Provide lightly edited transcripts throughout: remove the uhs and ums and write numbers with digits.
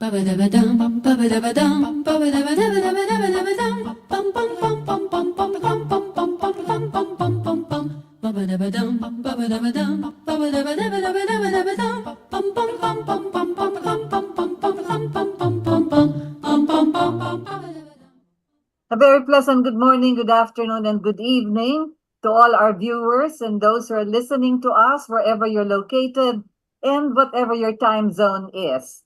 A very pleasant good morning, good afternoon, and good evening to all our viewers and those who are listening to us wherever you're located and whatever your time zone is.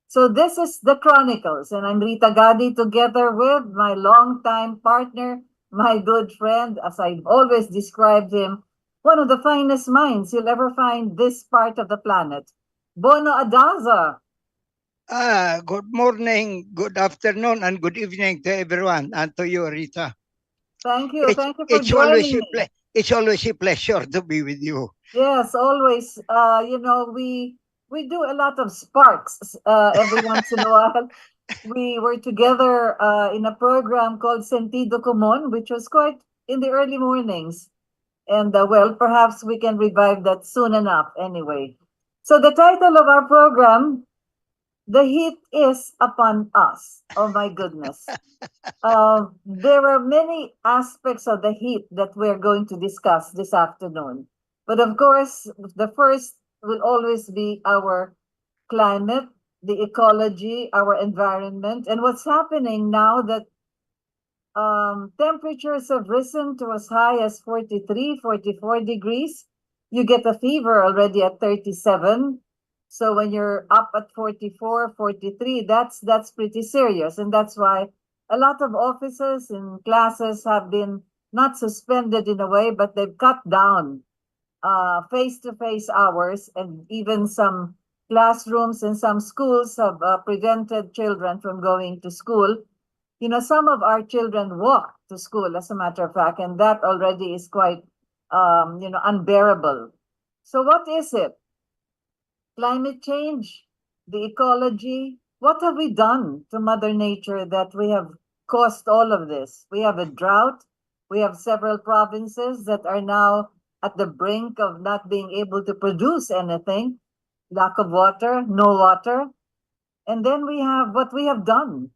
So this is the Chronicles, and I'm Rita Gadi together with my longtime partner, my good friend, as I've always described him, one of the finest minds you'll ever find this part of the planet. Bono ADAZA. Good morning, good afternoon, and good evening to everyone, and to you, Rita. Thank you. It's, Thank you for it's always joining a me. it's always a pleasure to be with you. Yes, always. We do a lot of sparks every once in a while. We were together in a program called Sentido Común, which was quite in the early mornings. And well, perhaps we can revive that soon enough anyway. So the title of our program, The Heat is Upon Us. Oh my goodness. There are many aspects of the heat that we're going to discuss this afternoon. But of course, the first will always be our climate, the ecology, our environment, and what's happening now that temperatures have risen to as high as 43, 44 degrees. You get a fever already at 37. So when you're up at 44, 43, that's pretty serious. And that's why a lot of offices and classes have been not suspended in a way, but they've cut down face-to-face hours, and even some classrooms and some schools have prevented children from going to school. You know, some of our children walk to school, as a matter of fact, and that already is quite, unbearable. So what is it? Climate change, the ecology. What have we done to Mother Nature that we have caused all of this? We have a drought. We have several provinces that are now at the brink of not being able to produce anything. Lack of water, no water. And then we have what we have done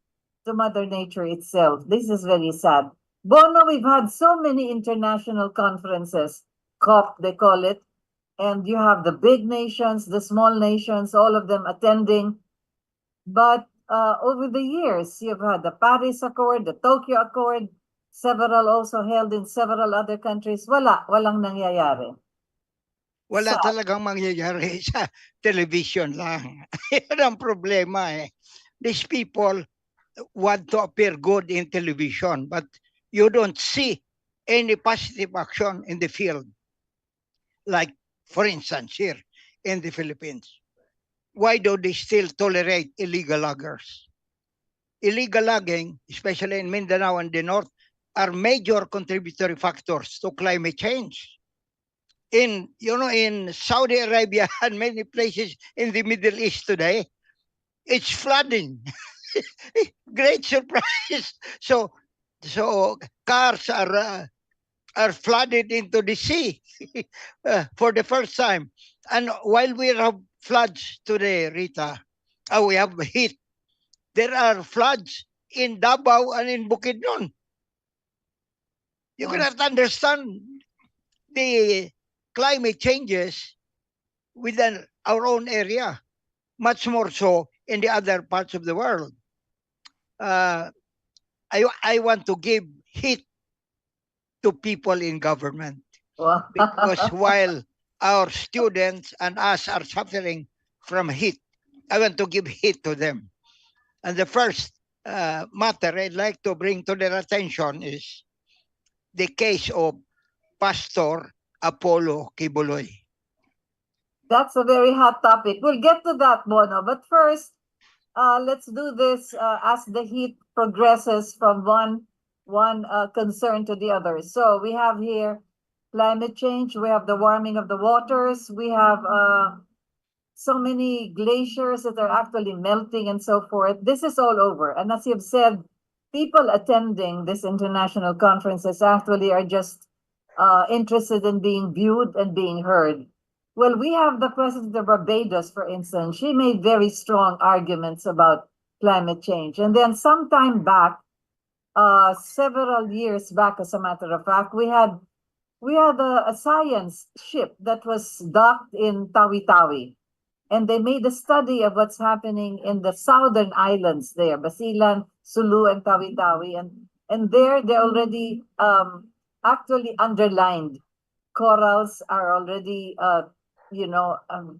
to Mother Nature itself. This is very sad. Bono, we've had so many international conferences, COP, they call it, and you have the big nations, the small nations, all of them attending. But over the years, you've had the Paris Accord, the Tokyo Accord, several also held in several other countries. Walang nangyayari. Wala So, talagang mangyayari sa television lang. Yan ang problema eh. These people want to appear good in television, but you don't see any positive action in the field. Like, for instance, here in the Philippines. Why do they still tolerate illegal loggers? Illegal logging, especially in Mindanao and the North, are major contributory factors to climate change. In Saudi Arabia and many places in the Middle East today, it's flooding. Great surprise. So cars are flooded into the sea for the first time. And while we have floods today, Rita, we have heat. There are floods in Davao and in Bukidnon. You cannot understand the climate changes within our own area, much more so in the other parts of the world. I want to give heat to people in government, because while our students and us are suffering from heat, I want to give heat to them. And the first matter I'd like to bring to their attention is the case of Pastor Apollo Kibuloy. That's a very hot topic. We'll get to that, Bono. But first, let's do this as the heat progresses from one concern to the other. So we have here climate change. We have the warming of the waters. We have so many glaciers that are actually melting and so forth. This is all over. And as you've said, people attending this international conferences actually are just interested in being viewed and being heard. Well, we have the president of Barbados, for instance. She made very strong arguments about climate change. And then sometime back, several years back, as a matter of fact, we had a science ship that was docked in Tawi-Tawi. And they made a study of what's happening in the southern islands there, Basilan, Sulu, and Tawi-Tawi. And there they already actually underlined corals are already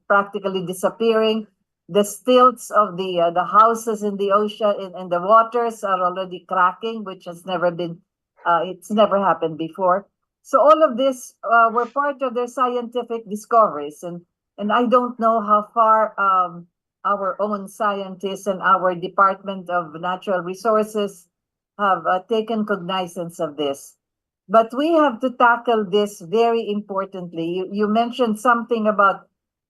practically disappearing. The stilts of the houses in the ocean in the waters are already cracking, which has never been it's never happened before. So all of this were part of their scientific discoveries, and I don't know how far our own scientists and our Department of Natural Resources have taken cognizance of this. But we have to tackle this very importantly. You mentioned something about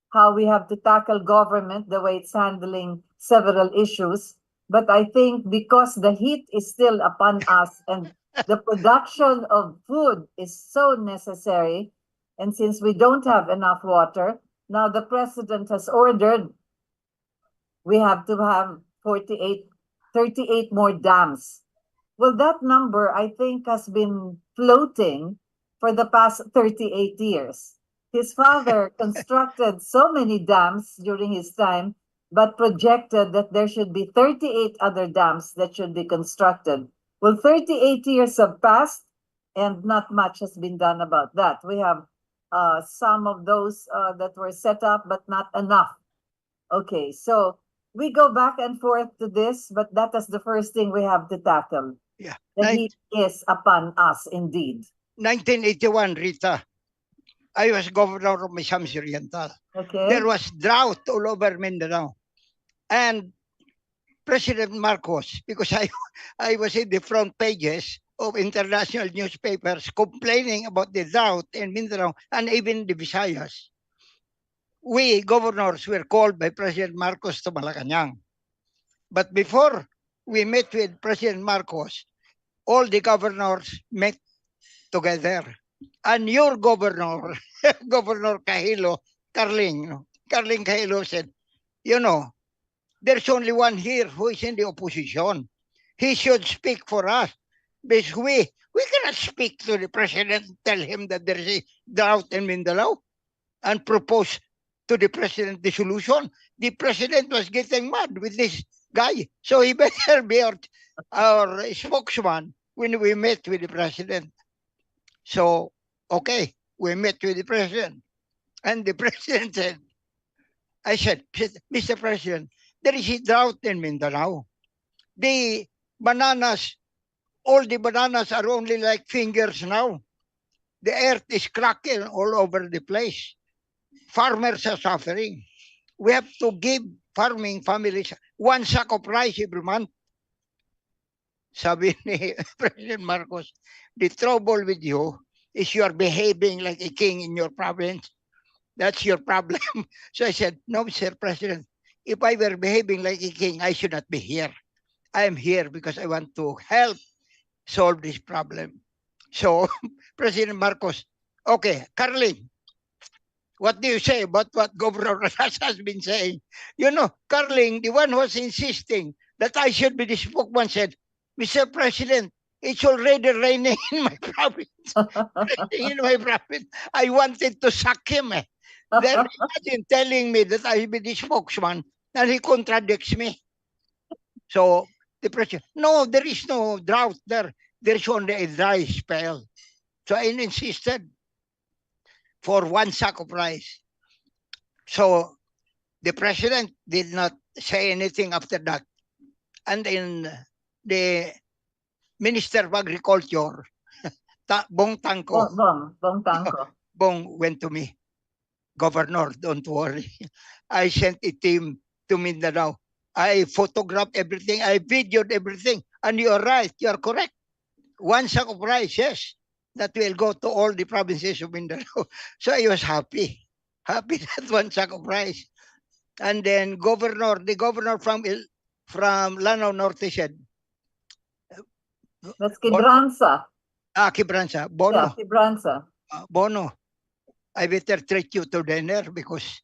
how we have to tackle government, the way it's handling several issues. But I think because the heat is still upon us and the production of food is so necessary, and since we don't have enough water, now the president has ordered we have to have 38 more dams. Well, that number, I think, has been floating for the past 38 years. His father constructed so many dams during his time, but projected that there should be 38 other dams that should be constructed. Well, 38 years have passed, and not much has been done about that. We have some of those that were set up, but not enough. Okay, so we go back and forth to this, but that is the first thing we have to tackle. Yeah. The heat is upon us, indeed. 1981, Rita, I was governor of Misamis Oriental. Okay. There was drought all over Mindanao. And President Marcos, because I was in the front pages of international newspapers complaining about the drought in Mindanao and even the Visayas. We governors were called by President Marcos to Malacanang. But before we met with President Marcos, all the governors met together. And your governor, Governor Kahilo, Carling Kahilo said, there's only one here who is in the opposition. He should speak for us. Because we cannot speak to the president, tell him that there is a drought in Mindanao and propose to the president the solution. The president was getting mad with this guy. So he better be our spokesman when we met with the president. So, okay, we met with the president. And the president said, I said, Mr. President, there is a drought in Mindanao. The bananas, all the bananas are only like fingers now. The earth is cracking all over the place. Farmers are suffering. We have to give farming families 1 sack of rice every month. Sabi ni President Marcos, the trouble with you is you are behaving like a king in your province. That's your problem. So I said, no, Mr. President, if I were behaving like a king, I should not be here. I am here because I want to help solve this problem. So President Marcos, okay, Carling, what do you say about what Governor Rasas has been saying? Carling, the one who was insisting that I should be the spokesman, said, Mr. President, it's already raining in my province. I wanted to sack him. Then imagine telling me that I be the spokesman and he contradicts me. So the president, no, there is no drought there. There's only a dry spell. So I insisted for 1 sack of rice. So the president did not say anything after that. And then the Minister of Agriculture, Bong Tangko, Bong went to me. Governor, don't worry. I sent a team to Mindanao. I photographed everything. I videoed everything. And you are right. You are correct. 1 sack of rice, yes. That will go to all the provinces of Mindanao. So I was happy. Happy that 1 sack of rice. And then the governor from Lanao Norte said, that's Quebranza. Quebranza. Bono. Yeah, Quebranza. Bono. I better treat you to dinner because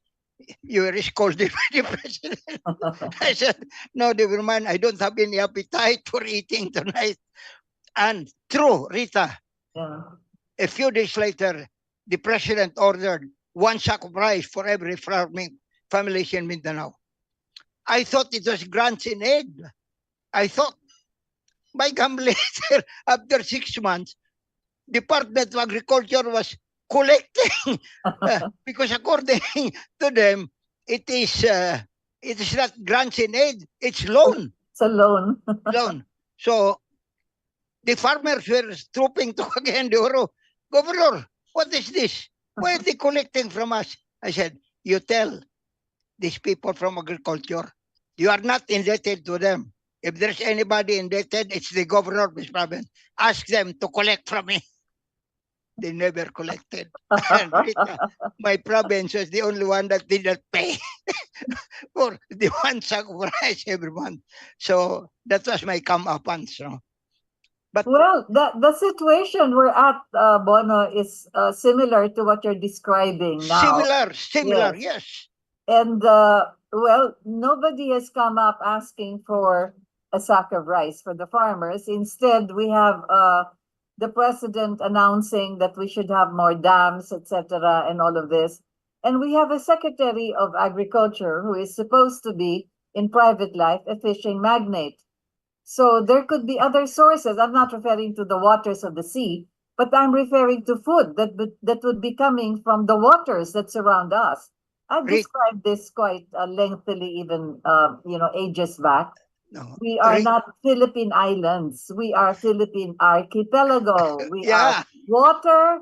you were scolded by the president. I said, no, never mind. I don't have any appetite for eating tonight. And true, Rita, Yeah. a few days later, the president ordered one sack of rice for every farming families in Mindanao. I thought it was grants in aid. I thought, by come later, after 6 months, Department of Agriculture was collecting because according to them, it is not grants in aid, it's loan. It's a loan. Loan. So the farmers were trooping to Cagayan, Governor, what is this? Why are they collecting from us? I said, you tell these people from agriculture, you are not indebted to them. If there's anybody indebted, it's the governor of this province. Ask them to collect from me. They never collected. And Rita, my province was the only one that did not pay for the one sack of rice every month. So that was my come-uppance. No? But Well, the situation we're at, Bono, is similar to what you're describing now. similar, Yes. yes. And well, nobody has come up asking for a sack of rice for the farmers. Instead, we have the president announcing that we should have more dams, etc., and all of this. And we have a secretary of agriculture who is supposed to be in private life a fishing magnate. So there could be other sources. I'm not referring to the waters of the sea, but I'm referring to food that would be coming from the waters that surround us. I've Rit, described this quite lengthily, even ages back. no, We are Rit, not Philippine islands. We are Philippine archipelago. We are yeah, water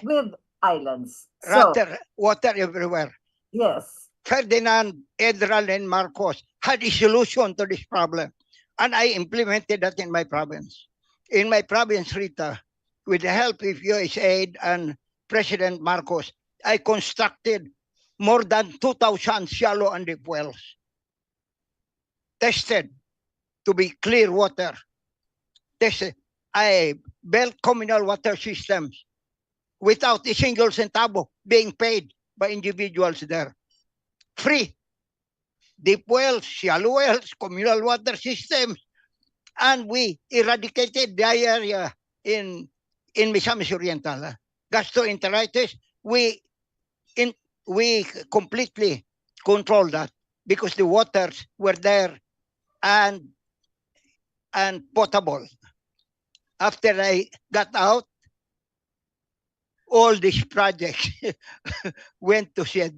with islands. So water everywhere. yes, Ferdinand, Edral, and Marcos had a solution to this problem. And I implemented that in my province. In my province, Rita, with the help of USAID and President Marcos, I constructed more than 2,000 shallow and deep wells, tested to be clear water. Tested. I built communal water systems without a single centavo being paid by individuals there. Free. Deep wells, shallow wells, communal water systems, and we eradicated diarrhea in Misamis Oriental. Gastroenteritis, we completely controlled that because the waters were there and potable. After I got out, all these projects went to shed.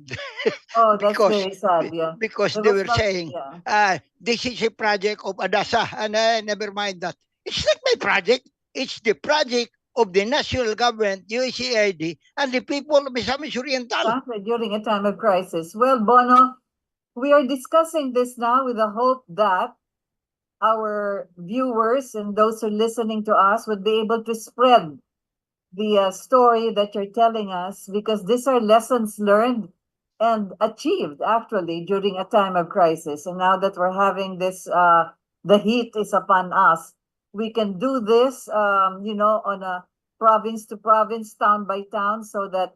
oh, that's because very sad. Yeah, because there they was were not. saying, Yeah. this is a project of ADAZA, and never mind that. It's not my project. It's the project of the national government, USAID, and the people of Misamis Oriental. Exactly, during a time of crisis. Well, Bono, we are discussing this now with the hope that our viewers and those who are listening to us would be able to spread the story that you're telling us, because these are lessons learned and achieved actually during a time of crisis. And now that we're having this, the heat is upon us, we can do this, on a province to province, town by town, so that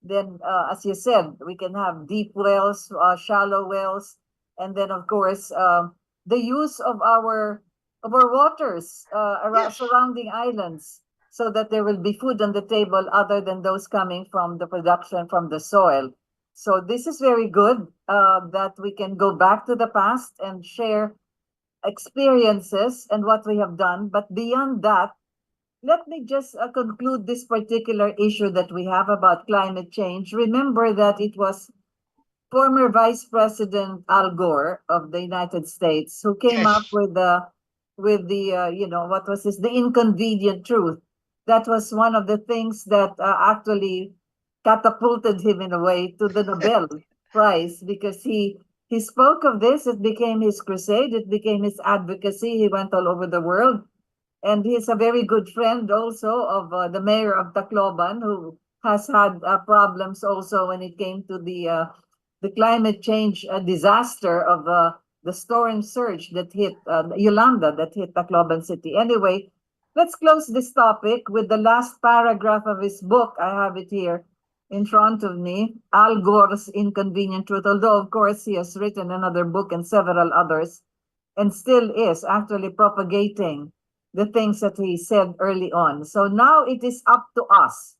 then, as you said, we can have deep wells, shallow wells, and then of course the use of our waters around Yes. surrounding islands, so that there will be food on the table other than those coming from the production from the soil. So this is very good that we can go back to the past and share experiences and what we have done. But beyond that, let me just conclude this particular issue that we have about climate change. Remember that it was former Vice President Al Gore of the United States who came up Yes. with the what was this, the inconvenient truth. That was one of the things that actually catapulted him in a way to the Nobel Prize, because he spoke of this. It became his crusade. It became his advocacy. He went all over the world, and he's a very good friend also of the mayor of Tacloban, who has had problems also when it came to the climate change disaster of the storm surge that hit Yolanda, that hit Tacloban City. Anyway, let's close this topic with the last paragraph of his book. I have it here. in front of me, Al Gore's Inconvenient Truth, although of course he has written another book and several others, and still is actually propagating the things that he said early on. So now it is up to us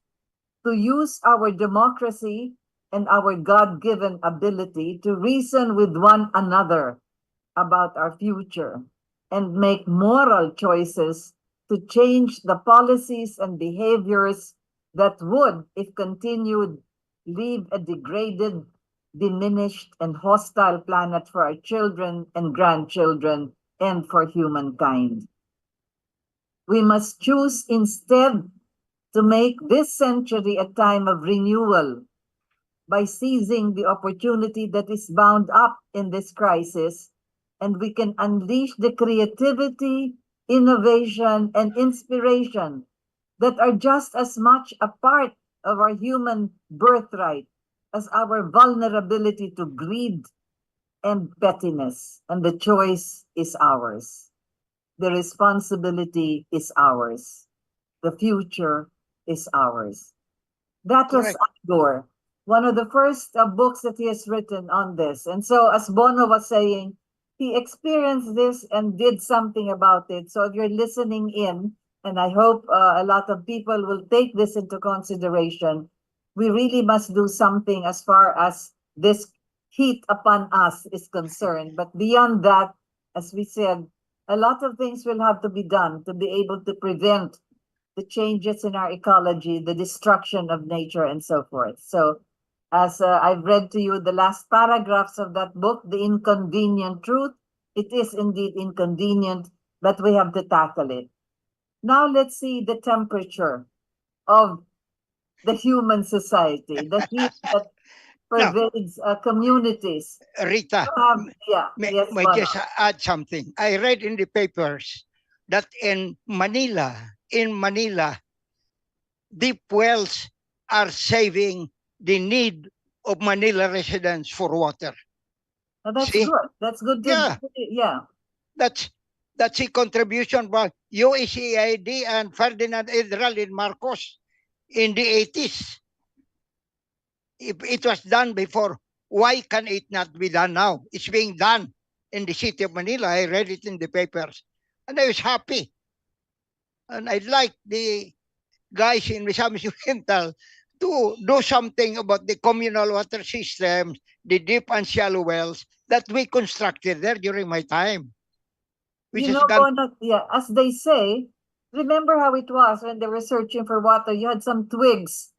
to use our democracy and our God-given ability to reason with one another about our future and make moral choices to change the policies and behaviors that would, if continued, leave a degraded, diminished, and hostile planet for our children and grandchildren and for humankind. We must choose instead to make this century a time of renewal by seizing the opportunity that is bound up in this crisis, and we can unleash the creativity, innovation, and inspiration that are just as much a part of our human birthright as our vulnerability to greed and pettiness. And the choice is ours. The responsibility is ours. The future is ours. That was Correct. Igor, one of the first books that he has written on this. And so, as Bono was saying, he experienced this and did something about it. So, if you're listening in, and I hope a lot of people will take this into consideration, we really must do something as far as this heat upon us is concerned. But beyond that, as we said, a lot of things will have to be done to be able to prevent the changes in our ecology, the destruction of nature, and so forth. So, as I've read to you the last paragraphs of that book, The Inconvenient Truth, it is indeed inconvenient, but we have to tackle it. Now, let's see the temperature of the human society, the heat that Now, pervades communities. Rita, Yeah, yes, may Bono. just add something. I read in the papers that in Manila, deep wells are saving the need of Manila residents for water. Oh, that's See? good. That's good to, Yeah, yeah. that's that's a contribution by USAID and Ferdinand Idral in Marcos in the 80s. If it was done before, why can it not be done now? It's being done in the city of Manila. I read it in the papers. And I was happy. And I'd like the guys in Misamis Oriental to do something about the communal water systems, the deep and shallow wells that we constructed there during my time. Which You has know, gone, Bono, yeah, as they say, remember how it was when they were searching for water? You had some twigs,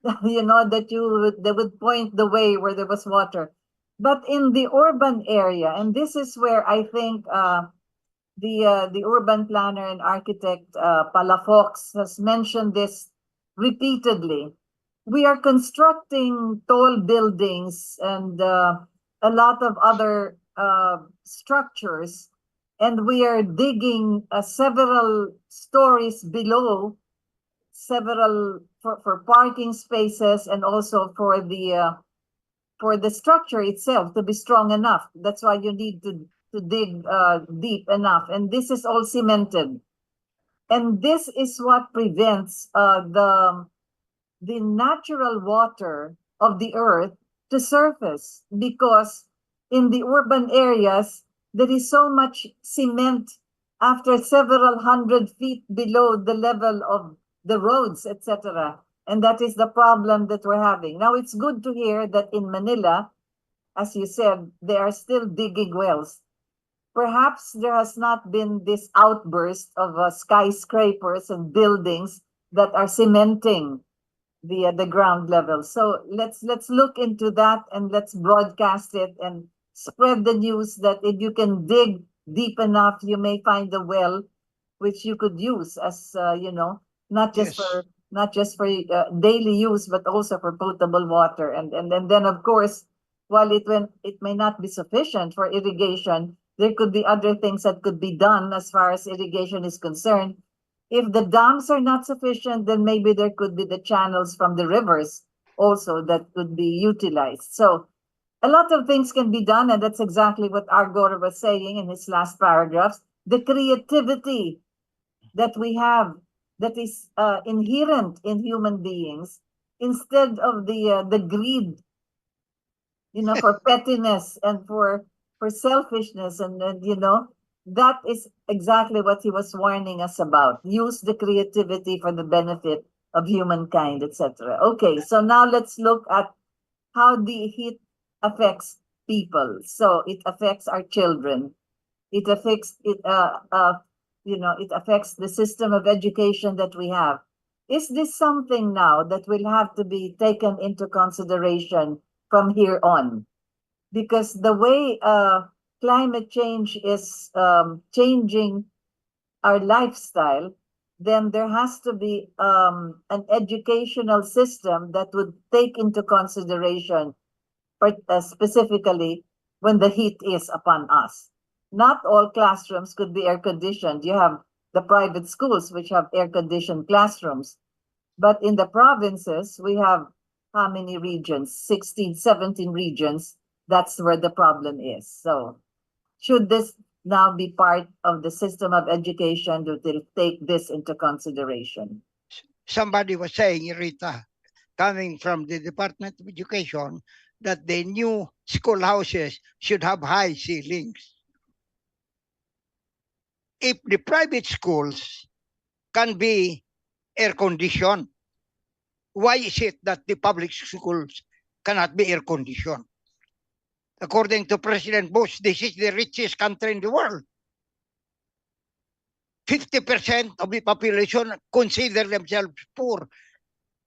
that would point the way where there was water. But in the urban area, and this is where I think the urban planner and architect Palafox has mentioned this repeatedly. We are constructing tall buildings and a lot of other structures, and we are digging several stories below, several for parking spaces, and also for the structure itself to be strong enough. That's why you need to dig deep enough. And this is all cemented. And this is what prevents the natural water of the earth to surface, because in the urban areas, there is so much cement after several hundred feet below the level of the roads, etc. And that is the problem that we're having. Now, it's good to hear that in Manila, as you said, they are still digging wells. Perhaps there has not been this outburst of skyscrapers and buildings that are cementing the ground level. So let's look into that, and let's broadcast it and spread the news that if you can dig deep enough, you may find a well which you could use as not just yes, for daily use, but also for potable water. And then of course, while it may not be sufficient for irrigation, there could be other things that could be done as far as irrigation is concerned. If the dams are not sufficient, then maybe there could be the channels from the rivers also that could be utilized. So a lot of things can be done, and that's exactly what Argor was saying in his last paragraphs. The creativity that we have, that is inherent in human beings, instead of the greed, for pettiness and for selfishness, and that is exactly what he was warning us about. Use the creativity for the benefit of humankind, etc. Okay, so now let's look at how the heat affects people. So it affects our children. It affects it affects the system of education that we have. Is this something now that will have to be taken into consideration from here on? Because the way climate change is changing our lifestyle, then there has to be an educational system that would take into consideration, specifically when the heat is upon us. Not all classrooms could be air conditioned. You have the private schools which have air conditioned classrooms. But in the provinces, we have how many regions? 16, 17 regions. That's where the problem is. So should this now be part of the system of education to take this into consideration? Somebody was saying, Rita, coming from the Department of Education, that the new schoolhouses should have high ceilings. If the private schools can be air conditioned, why is it that the public schools cannot be air conditioned? According to President Bush, this is the richest country in the world. 50% of the population consider themselves poor.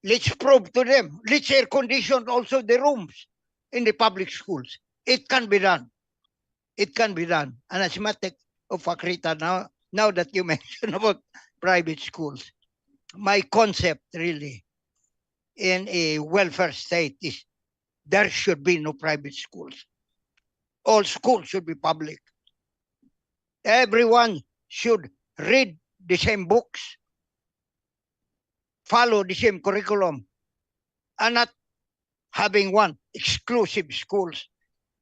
Let's prove to them. Let's air condition also the rooms in the public schools. It can be done. It can be done. And as a matter of fact, Rita, now that you mentioned about private schools, my concept really in a welfare state is there should be no private schools. All schools should be public. Everyone should read the same books, follow the same curriculum, and not having one exclusive schools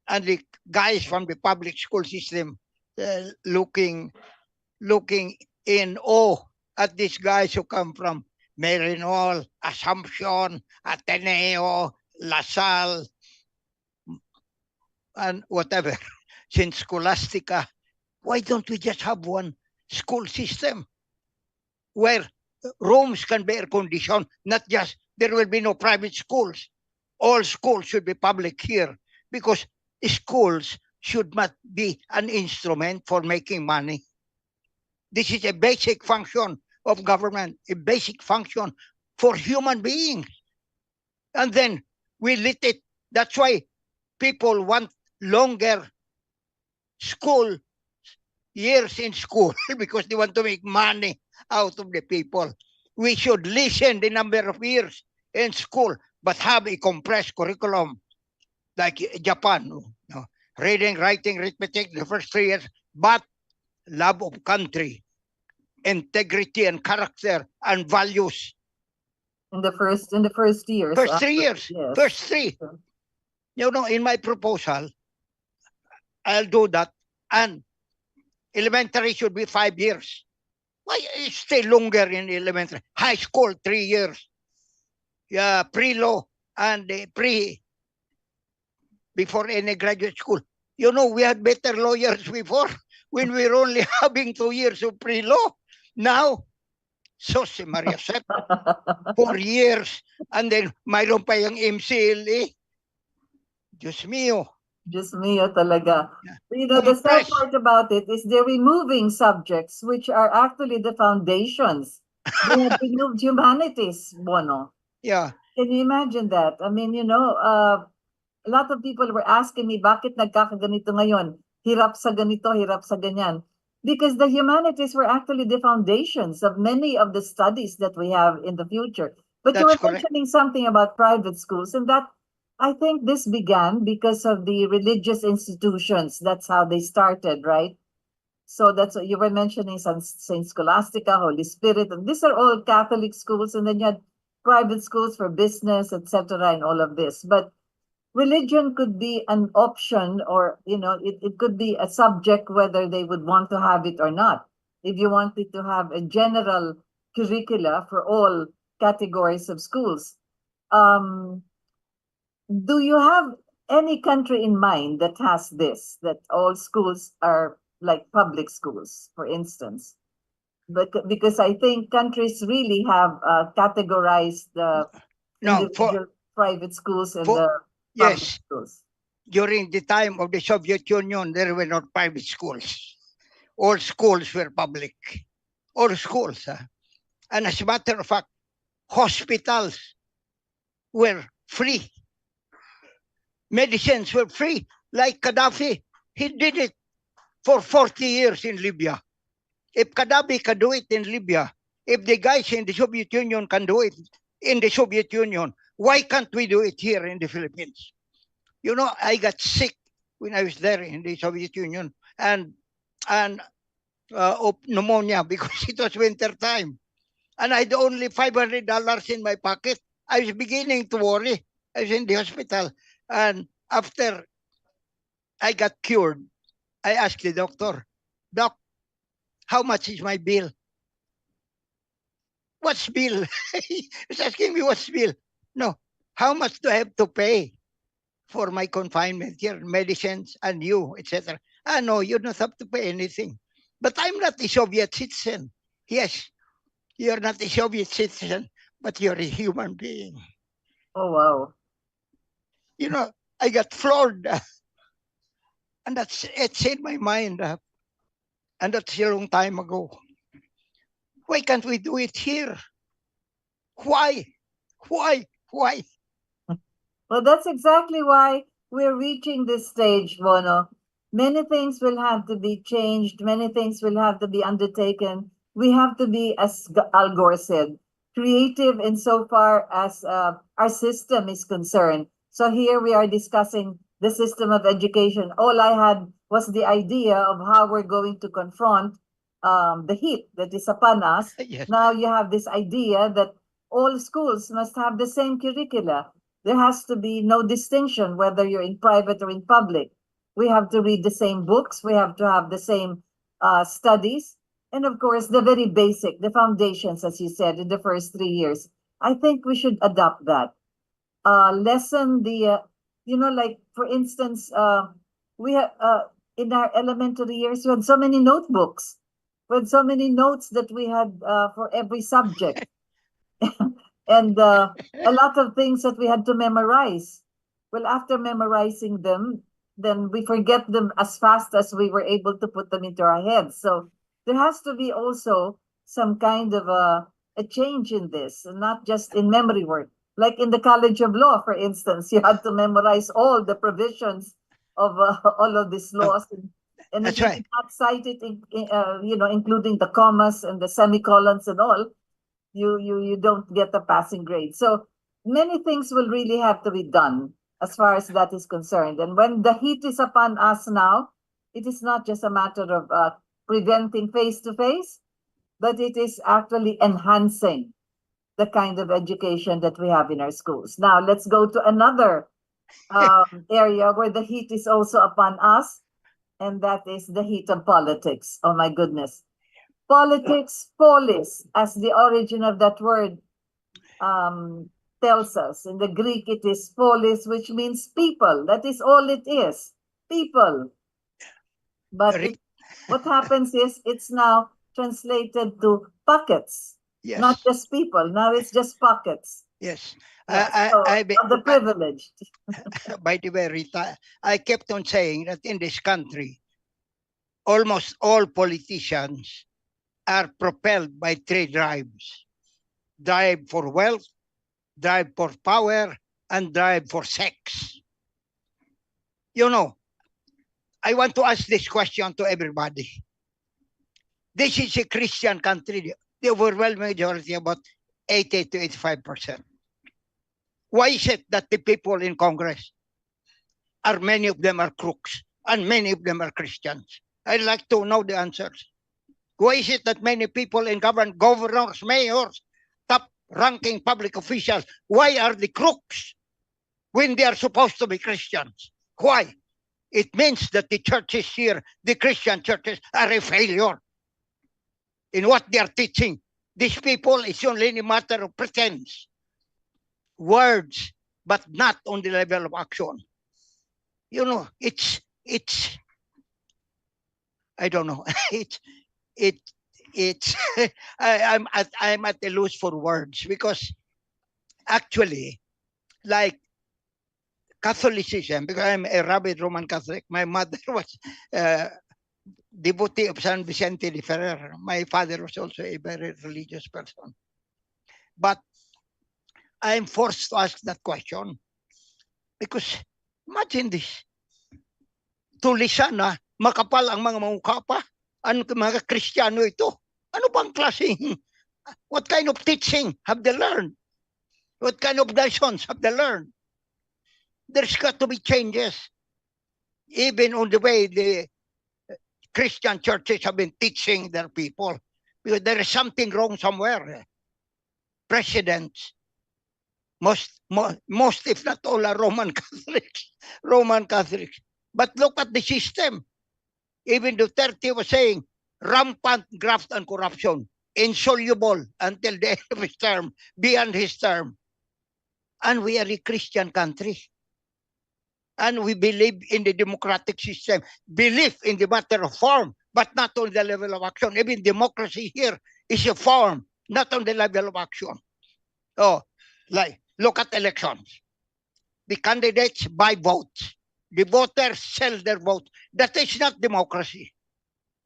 and the guys from the public school system looking in awe at these guys who come from Marinol, Assumption, Ateneo, La Salle, and whatever, since Scholastica. Why don't we just have one school system where rooms can be air conditioned, not just there will be no private schools. All schools should be public here because schools should not be an instrument for making money. This is a basic function of government, a basic function for human beings. And then we lit it. That's why people want longer school years in school because they want to make money out of the people. We should lessen the number of years in school, but have a compressed curriculum like Japan. Reading, writing, arithmetic, the first 3 years, but love of country, integrity and character and values. In the first years. First 3 years. Yes. First 3. In my proposal, I'll do that. And elementary should be 5 years. Why stay longer in elementary? High school, 3 years. Yeah, pre-law and before any graduate school. We had better lawyers before when we were only having 2 years of pre-law. Now, Sos Maria Sep, 4 years. And then mayroon pa yung MCLA. Diyos mio. Diyos mio talaga. Yeah. The sad part about it is they're removing subjects which are actually the foundations. They have removed humanities, Bono. Yeah. Can you imagine that? I mean, a lot of people were asking me, bakit nagkakaganito ngayon? Hirap sa ganito, hirap sa ganyan. Because the humanities were actually the foundations of many of the studies that we have in the future. But you were mentioning something about private schools, and that I think this began because of the religious institutions. That's how they started, right? So that's what you were mentioning, Saint Scholastica, Holy Spirit, and these are all Catholic schools, and then you had private schools for business, etc., and all of this. But religion could be an option, or it could be a subject whether they would want to have it or not. If you wanted to have a general curricula for all categories of schools. Do you have any country in mind that has this, that all schools are like public schools, for instance? But because I think countries really have categorized the No, individual private schools and for the public yes, schools. during the time of the Soviet Union, there were not private schools. All schools were public. All schools. And as a matter of fact, hospitals were free. Medicines were free. Like Gaddafi, he did it for 40 years in Libya. If Gaddafi can do it in Libya, if the guys in the Soviet Union can do it in the Soviet Union, why can't we do it here in the Philippines? You know, I got sick when I was there in the Soviet Union and of pneumonia because it was winter time. And I had only $500 in my pocket. I was beginning to worry. I was in the hospital. And after I got cured, I asked the doctor, Doc, how much is my bill? What's bill? He's asking me what's bill. No, how much do I have to pay for my confinement here, medicines and you, etc. No, you don't have to pay anything. But I'm not a Soviet citizen. Yes, you're not a Soviet citizen, but you're a human being. Oh, wow. You know, I got floored. And it's in my mind. And that's a long time ago. Why can't we do it here? Why? Why? Why? Well, that's exactly why we're reaching this stage, Bono. Many things will have to be changed. Many things will have to be undertaken. We have to be, as Al Gore said, creative insofar as our system is concerned. So here we are discussing the system of education. All I had was the idea of how we're going to confront the heat that is upon us. Yes. Now you have this idea that all schools must have the same curricula. There has to be no distinction whether you're in private or in public. We have to read the same books. We have to have the same studies. And of course, the very basic, the foundations, as you said, in the first 3 years. I think we should adopt that. Lessen the, like, for instance, we have, in our elementary years, we had so many notebooks. We had so many notes that we had for every subject. And a lot of things that we had to memorize. Well, after memorizing them, then we forget them as fast as we were able to put them into our heads. So there has to be also some kind of a change in this, and not just in memory work. Like in the College of Law, for instance, you had to memorize all the provisions of all of these laws. And if That's you right. did not cite it, including the commas and the semicolons and all, you don't get a passing grade. So many things will really have to be done as far as that is concerned. And when the heat is upon us now, it is not just a matter of preventing face to face, but it is actually enhancing the kind of education that we have in our schools. Now let's go to another area where the heat is also upon us, and that is the heat of politics. Oh my goodness. Politics, polis, as the origin of that word tells us. In the Greek, it is polis, which means people. That is all it is, people. But what happens is it's now translated to pockets, Yes. not just people. Now it's just pockets. Yes. Yeah, so of the privileged. By the way, Rita, I kept on saying that in this country, almost all politicians are propelled by three drives: drive for wealth, drive for power, and drive for sex. You know, I want to ask this question to everybody. This is a Christian country. The overwhelming majority, about 80 to 85%. Why is it that the people in Congress many of them are crooks and many of them are Christians? I'd like to know the answers. Why is it that many people in government, governors, mayors, top-ranking public officials, why are the crooks when they are supposed to be Christians? Why? It means that the churches here, the Christian churches, are a failure in what they are teaching. These people, it's only a matter of pretense. words, but not on the level of action. You know, it's I don't know. It's I'm at a loss for words, because actually, like Catholicism, because I'm a rabid Roman Catholic. My mother was devotee of San Vicente de Ferrer. My father was also a very religious person. But I'm forced to ask that question because imagine this. Tulisan na makapal ang mga mukha pa. Ano mga Kristiyano ito? Ano bang klaseng? What kind of teaching have they learned? What kind of lessons have they learned? There's got to be changes. Even on the way the Christian churches have been teaching their people. Because there is something wrong somewhere. Presidents, most if not all, are Roman Catholics. Roman Catholics. But look at the system. Even Duterte was saying, rampant graft and corruption, insoluble until the end of his term, beyond his term. And we are a Christian country. And we believe in the democratic system, believe in the matter of form, but not on the level of action. Even democracy here is a form, not on the level of action. Oh, like, look at elections. The candidates buy votes. The voters sell their vote. That is not democracy.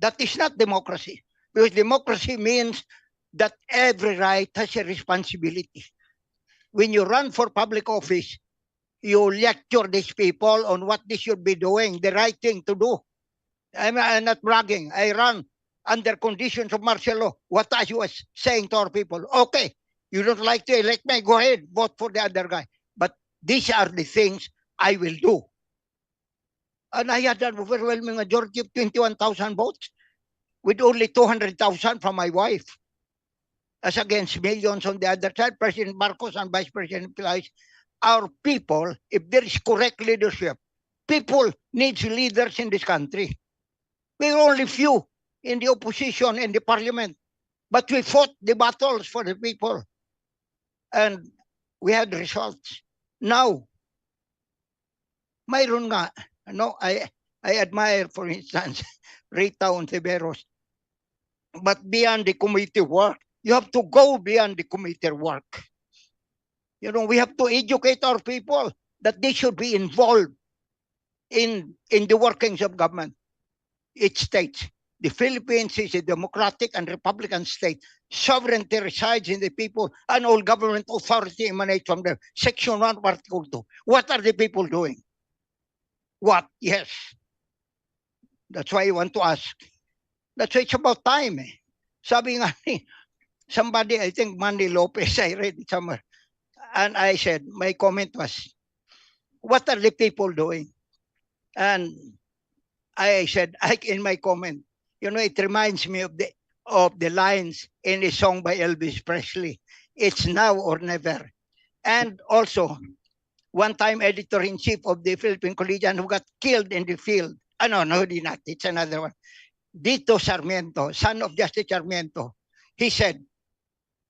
That is not democracy. Because democracy means that every right has a responsibility. When you run for public office, you lecture these people on what they should be doing, the right thing to do. I'm not bragging. I run under conditions of martial law. What I was saying to our people, okay, you don't like to elect me, go ahead, vote for the other guy. But these are the things I will do. And I had an overwhelming majority of 21,000 votes with only 200,000 from my wife, as against millions on the other side, President Marcos and Vice President Pilays. Our people, if there is correct leadership, people need leaders in this country. We are only few in the opposition in the parliament, but we fought the battles for the people, and we had results. Now, mayroon nga, no, I admire, for instance, Rita Ontiveros, but beyond the committee work, you have to go beyond the committee work. You know, we have to educate our people that they should be involved in the workings of government. Each state. The Philippines is a democratic and republican state. Sovereignty resides in the people, and all government authority emanates from them. Section 1, Article 2. What are the people doing? What? Yes. That's why I want to ask. That's why it's about time. Sabi nga ni somebody, I think Manny Lopez, I read it somewhere. And I said, my comment was, what are the people doing? And I said, in my comment, you know, it reminds me of the lines in a song by Elvis Presley. It's now or never. And also, one-time editor-in-chief of the Philippine Collegian who got killed in the field. No, he not. It's another one. Dito Sarmiento, son of Justice Sarmiento. He said,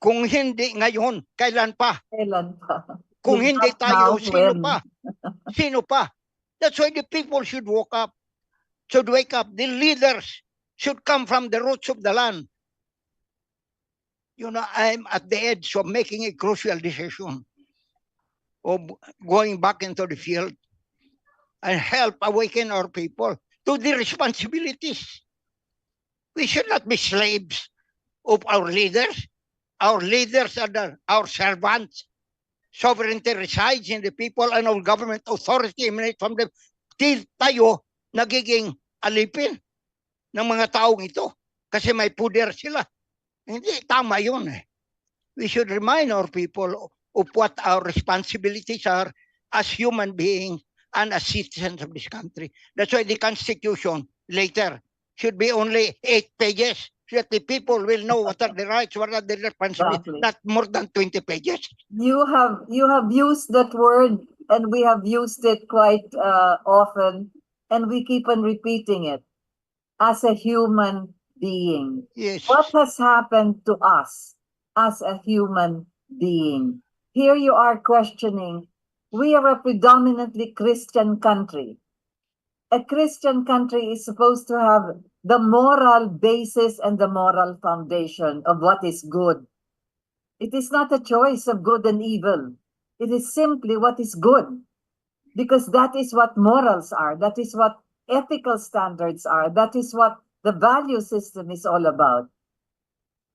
kung hindi ngayon, kailan pa? Kailan pa? Kung If hindi not tayo, now, sino when? pa? Sino pa? That's why the people should wake up. The leaders should come from the roots of the land. You know, I'm at the edge of making a crucial decision of going back into the field and help awaken our people to the responsibilities. We should not be slaves of our leaders. Our leaders are our servants. Sovereignty resides in the people, and our government authority emanates from them. Tayo nagiging alipin ng mga taong ito kasi may puder sila. Hindi, tama yun eh. We should remind our people of what our responsibilities are as human beings and as citizens of this country. That's why the Constitution later should be only 8 pages so that the people will know what are the rights, what are the responsibilities, Exactly. not more than 20 pages. You have used that word, and we have used it quite often, and we keep on repeating it. As a human being, Yes. what has happened to us as a human being? here you are questioning, we are a predominantly Christian country. A Christian country is supposed to have the moral basis and the moral foundation of what is good. It is not a choice of good and evil. It is simply what is good. Because that is what morals are. That is what ethical standards are. That is what the value system is all about.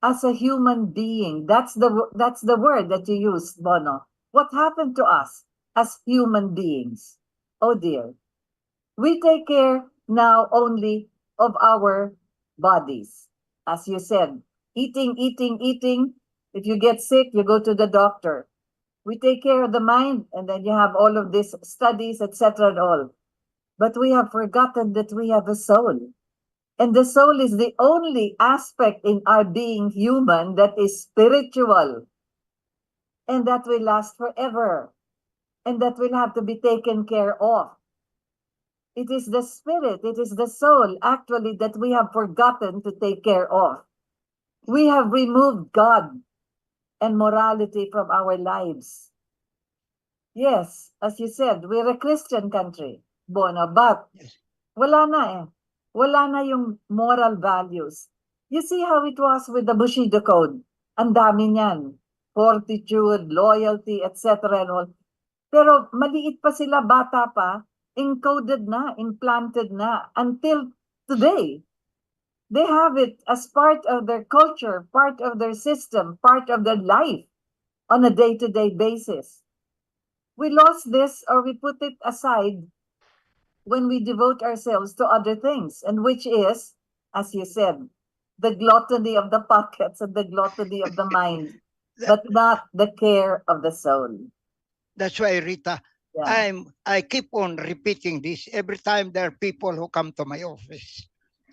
As a human being, that's the word that you used, Bono. What happened to us as human beings? Oh dear. We take care now only of our bodies. As you said, eating, eating, eating. If you get sick, you go to the doctor. We take care of the mind, and then you have all of these studies, etc. and all. But we have forgotten that we have a soul. And the soul is the only aspect in our being human that is spiritual. And that will last forever. And that will have to be taken care of. It is the spirit, it is the soul actually that we have forgotten to take care of. We have removed God and morality from our lives. Yes, as you said, we're a Christian country, Bono, but wala na eh. Wala na yung moral values. You see how it was with the Bushido Code. Ang dami niyan. Fortitude, loyalty, etc. and all. Pero maliit pa sila, bata pa, encoded na, implanted na, until today. They have it as part of their culture, part of their system, part of their life on a day-to-day basis. We lost this or we put it aside when we devote ourselves to other things, and which is, as you said, the gluttony of the pockets and the gluttony of the mind, but not the care of the soul. That's why, Rita, Yeah. I keep on repeating this every time there are people who come to my office,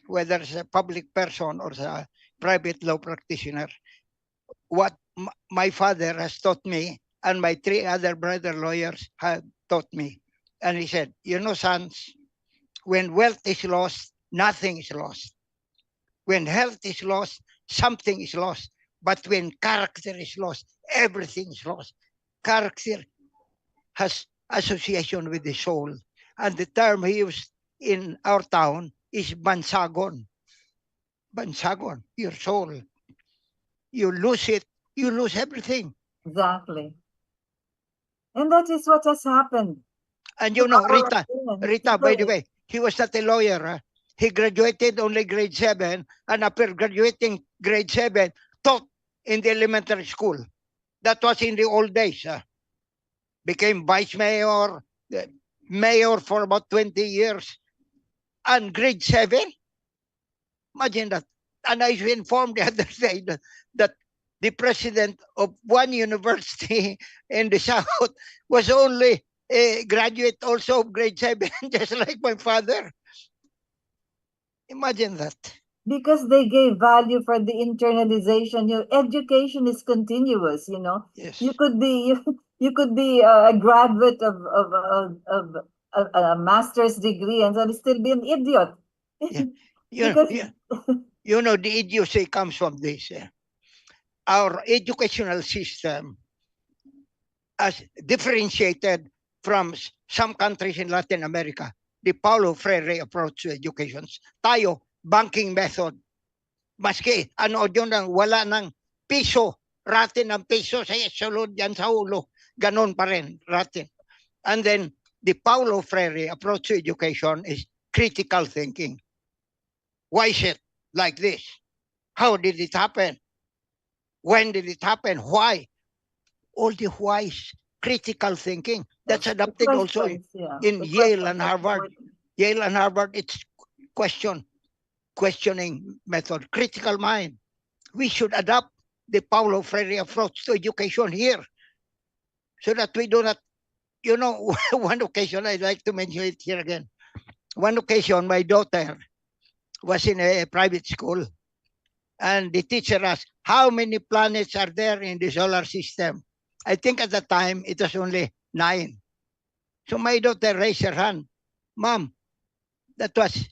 whether it's a public person or a private law practitioner. What my father has taught me and my three other brother lawyers have taught me. And he said, you know, sons, when wealth is lost, nothing is lost. When health is lost, something is lost. But when character is lost, everything is lost. Character has association with the soul. And the term he used in our town is bansagon. Bansagon, your soul. You lose it, you lose everything. Exactly. And that is what has happened. And you know, Rita, Rita, by the way, he was not a lawyer. Huh? He graduated only grade 7, and after graduating grade 7, taught in the elementary school. That was in the old days. Became vice mayor, mayor for about 20 years, and grade 7. Imagine that. And I was informed the other day that the president of one university in the South was only a graduate also of grade 7, just like my father. Imagine that. Because they gave value for the internalization. Your education is continuous, you know. Yes. You could be you could be a graduate of a master's degree and then still be an idiot. Yeah. Because You know, the idiocy comes from this. Our educational system, as differentiated from some countries in Latin America, the Paulo Freire approach to education. Tayo, banking method. Maski, ano yun lang, wala ng piso, ratin ng piso sa sulod yan sa ulo. Ganon pa rin, ratin. And then, the Paulo Freire approach to education is critical thinking. Why is it like this? How did it happen? When did it happen? Why? All the whys, critical thinking. That's adopted also in Yale and Harvard. Yale and Harvard, it's questioning method, critical mind. We should adopt the Paulo Freire approach to education here so that we do not, you know, one occasion, I'd like to mention it here again. One occasion, my daughter was in a private school, and the teacher asked, how many planets are there in the solar system? I think at the time, it was only 9. So my daughter raised her hand. Mom, that was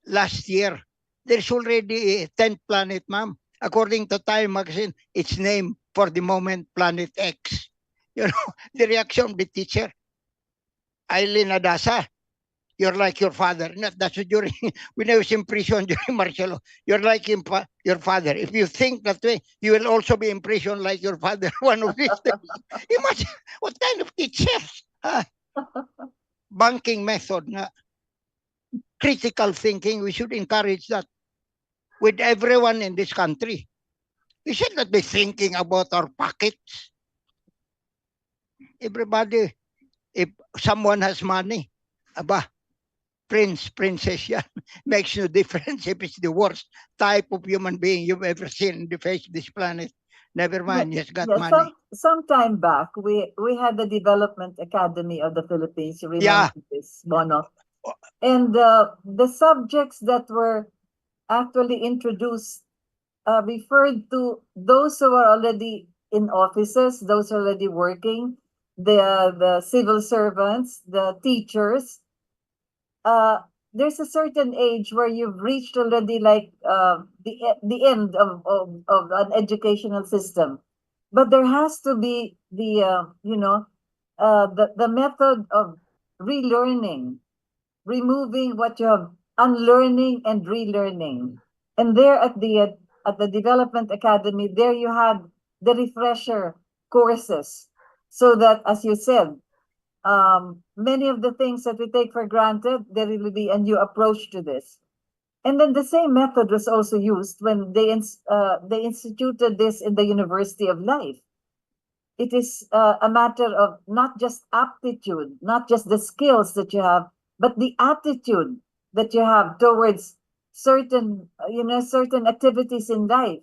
last year. There's already a 10th planet, ma'am. According to Time magazine, it's named for the moment, Planet X. You know, the reaction of the teacher, Eileen ADAZA, you're like your father. Not that's during when I was in prison during martial law. You're like your father. If you think that way, you will also be in prison like your father. One of these days. Imagine what kind of teachers? Banking method na critical thinking. We should encourage that with everyone in this country. We should not be thinking about our pockets. Everybody, if someone has money, aba, princess yan. Makes no difference if it's the worst type of human being you've ever seen in the face of this planet. Never mind, he's got money. Some time back, we had the Development Academy of the Philippines. You remember this, Bono? And the subjects that were actually introduced referred to those who are already in offices, those already working, the civil servants, the teachers. There's a certain age where you've reached already like the end of an educational system, but there has to be the the method of relearning, removing what you have, unlearning and relearning. And there at the Development Academy, there you had the refresher courses, so that, as you said, many of the things that we take for granted, there will be a new approach to this. And then the same method was also used when they instituted this in the University of Life. It is a matter of not just aptitude, not just the skills that you have, but the attitude that you have towards certain activities in life.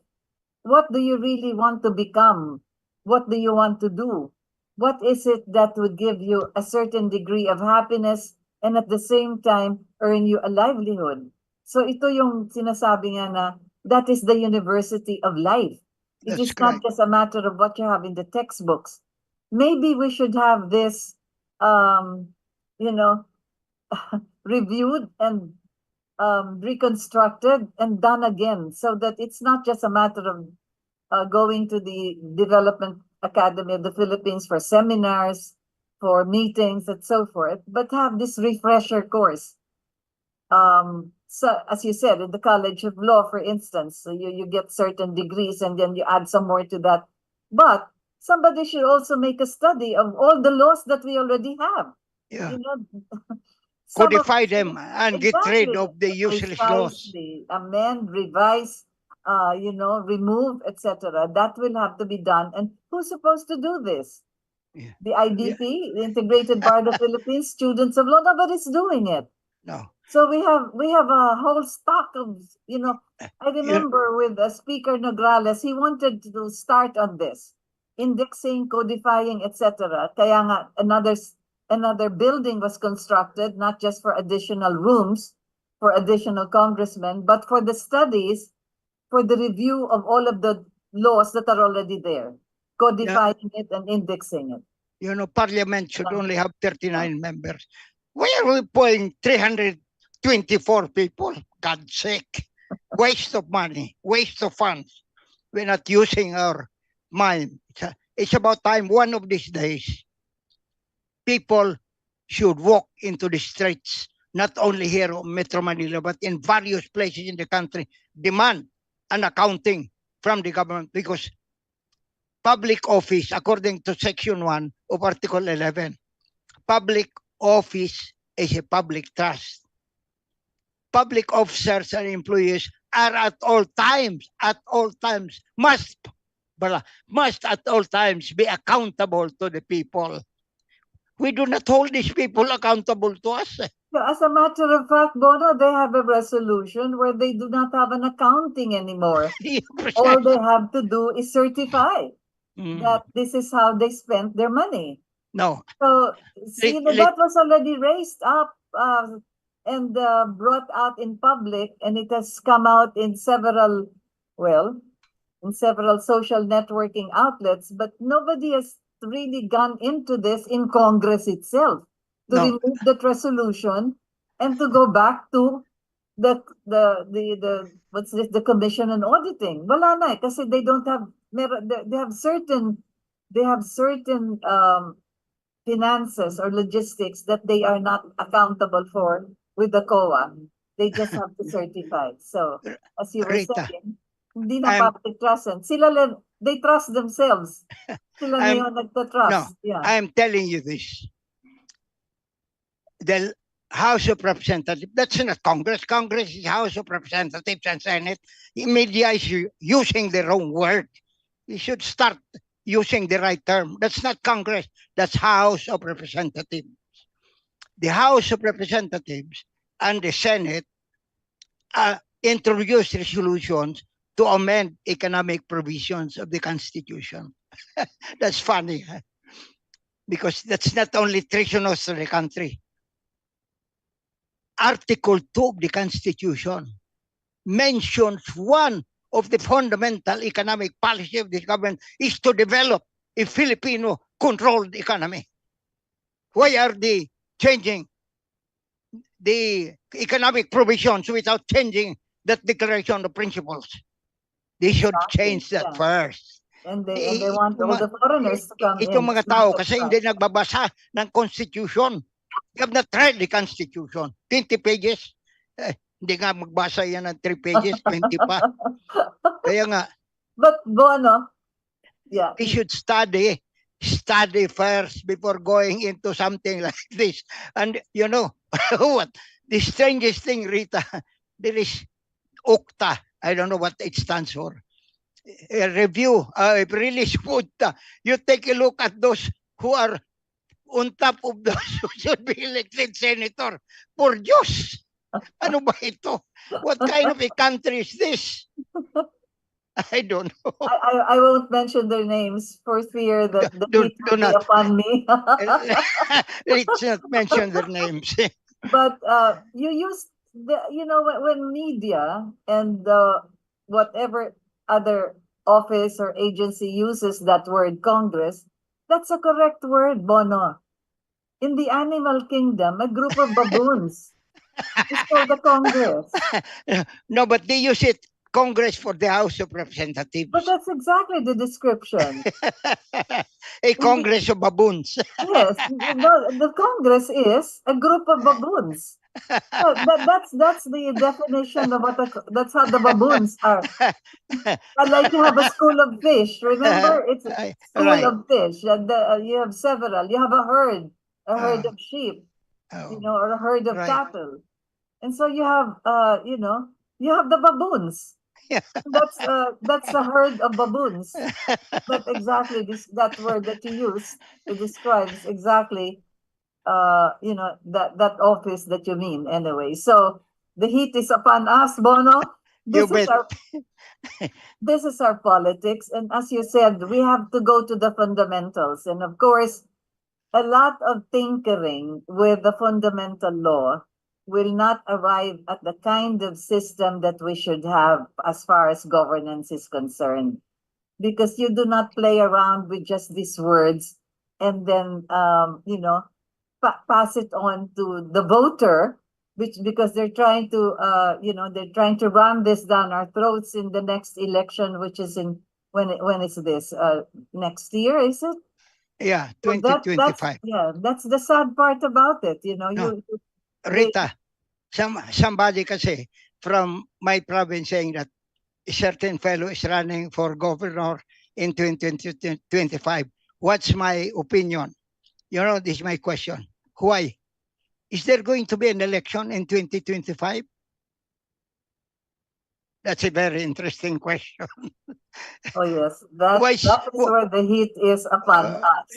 What do you really want to become? What do you want to do? What is it that would give you a certain degree of happiness and at the same time earn you a livelihood? So ito yung sinasabi nga na that is the University of Life. It is not just a matter of what you have in the textbooks. Maybe we should have this, reviewed and reconstructed and done again, so that it's not just a matter of going to the Development Academy of the Philippines for seminars, for meetings, and so forth, but have this refresher course. So, as you said, in the College of Law, for instance, so you get certain degrees and then you add some more to that. But somebody should also make a study of all the laws that we already have. Yeah. Codify them and get rid of the useless laws. Amend, revise, remove, etc. That will have to be done. And who's supposed to do this? Yeah. The IDP, the Integrated Bar of the Philippines, students of law. Nobody's doing it. No. So we have a whole stock of, I remember with Speaker Nograles, he wanted to start on this, indexing, codifying, etc. Kaya nga another building was constructed, not just for additional rooms, for additional congressmen, but for the studies, for the review of all of the laws that are already there, codifying it and indexing it. Parliament should only have 39 members. Why are we putting 324 people? God's sake. Waste of money, waste of funds. We're not using our mind. It's about time one of these days, people should walk into the streets, not only here in Metro Manila, but in various places in the country, demand an accounting from the government, because public office, according to Section 1 of Article 11, public office is a public trust. Public officers and employees are at all times, must at all times be accountable to the people. We do not hold these people accountable to us. As a matter of fact, Bono, they have a resolution where they do not have an accounting anymore. All they have to do is certify that this is how they spent their money. No. So, that was already raised up and brought out in public, and it has come out in several social networking outlets, but nobody has really gone into this in Congress itself to remove that resolution and to go back to the Commission on Auditing. Wala na kasi they don't have they have certain finances or logistics that they are not accountable for with the COA. They just have to certify. So, as you were Rita, saying, hindi na I'm public trust. They trust themselves. Sila na I'm yung no, nagtatrust. Yeah. I'm telling you this. The House of Representatives, that's not Congress. Congress is House of Representatives and Senate. The media is using the wrong word. You should start using the right term. That's not Congress. That's House of Representatives. The House of Representatives and the Senate introduced resolutions to amend economic provisions of the Constitution. That's funny, huh? Because that's not only treasonous to the country. Article 2 of the Constitution mentions one of the fundamental economic policy of this government is to develop a Filipino-controlled economy. Why are they changing the economic provisions without changing that declaration of principles? They should change that first. And they want all the foreigners to come in. Itong mga tao kasi hindi nagbabasa ng Constitution. You have not read the Constitution. 20 pages. Hindi nga magbasa yan ng 3 pages, 20 pa. Kaya nga. But Bono, yeah. We should study first before going into something like this. And you know what? The strangest thing, Rita, there is UCTA. I don't know what it stands for. A review, release UCTA. You take a look at those who are on top of those who should be elected senator. For Diyos! Ano ba ito? What kind of a country is this? I don't know. I won't mention their names for fear that the heat will be upon me. Let's not mention their names. But you use when media and whatever other office or agency uses that word Congress, that's a correct word, Bono. In the animal kingdom, a group of baboons is called the Congress. No, but they use it Congress for the House of Representatives. But that's exactly the description. A Congress of baboons. Yes, the Congress is a group of baboons. That's the definition of that's how the baboons are. Like you have a school of fish. Remember, it's a school of fish. And you have several. You have a herd of sheep, or a herd of cattle, and so you have you have the baboons. That's a herd of baboons. But exactly that word that you use to describe is exactly that office that you mean anyway. So the heat is upon us, Bono. This is our politics, and as you said, we have to go to the fundamentals. And of course, a lot of tinkering with the fundamental law will not arrive at the kind of system that we should have as far as governance is concerned. Because you do not play around with just these words and then, pass it on to the voter, because they're trying to, they're trying to ram this down our throats in the next election, which is when is this? Next year, is it? Yeah, 2025. That's the sad part about it. Rita, somebody kasi from my province saying that a certain fellow is running for governor in 2025. What's my opinion? This is my question. Why? Is there going to be an election in 2025? That's a very interesting question. Oh, yes. That is where the heat is upon us.